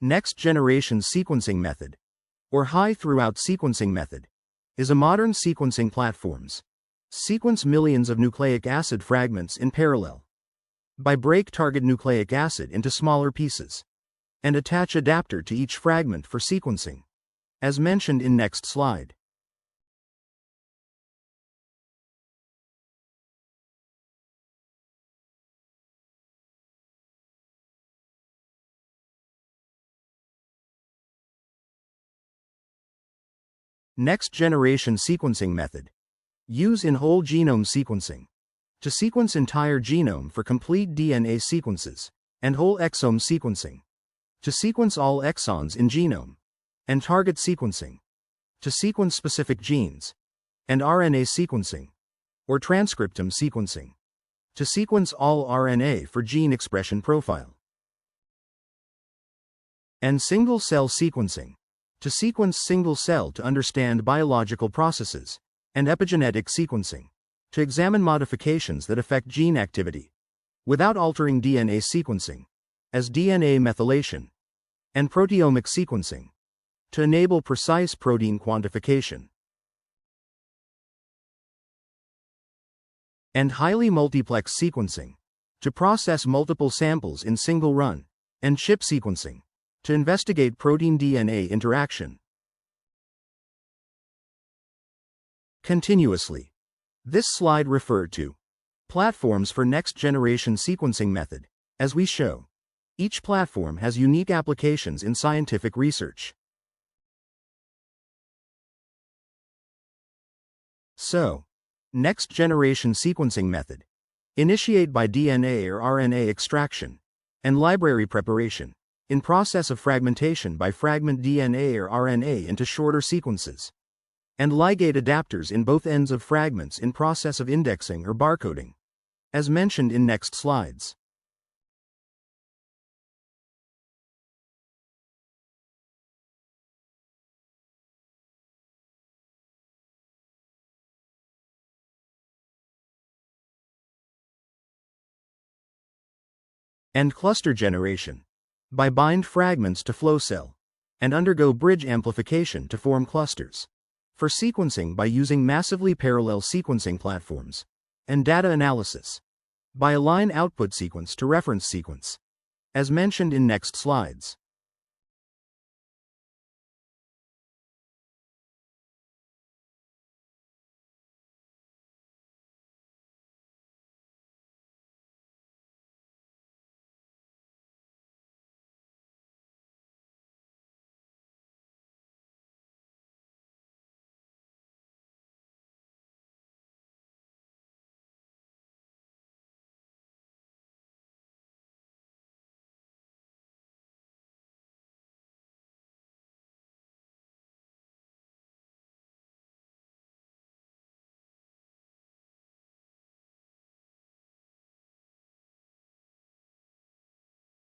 Next-generation sequencing method, or high-throughput sequencing method, is a modern sequencing platforms. Sequence millions of nucleic acid fragments in parallel. By break target nucleic acid into smaller pieces, and attach adapter to each fragment for sequencing, as mentioned in next slide. Next-generation sequencing method. Use in whole genome sequencing. To sequence entire genome for complete DNA sequences, and whole exome sequencing. To sequence all exons in genome, and target sequencing. To sequence specific genes, and RNA sequencing, or transcriptome sequencing. To sequence all RNA for gene expression profile. And single-cell sequencing. To sequence single cell to understand biological processes, and epigenetic sequencing, to examine modifications that affect gene activity, without altering DNA sequencing, as DNA methylation, and proteomic sequencing, to enable precise protein quantification. And highly multiplex sequencing, to process multiple samples in single run, and chip sequencing, to investigate protein-DNA interaction continuously. This slide referred to platforms for next-generation sequencing method. As we show, each platform has unique applications in scientific research. So, next-generation sequencing method. Initiate by DNA or RNA extraction and library preparation. In process of fragmentation by fragment DNA or RNA into shorter sequences. And ligate adapters in both ends of fragments in process of indexing or barcoding, as mentioned in next slides. And cluster generation. By bind fragments to flow cell, and undergo bridge amplification to form clusters. For sequencing by using massively parallel sequencing platforms, and data analysis. By align output sequence to reference sequence, as mentioned in next slides.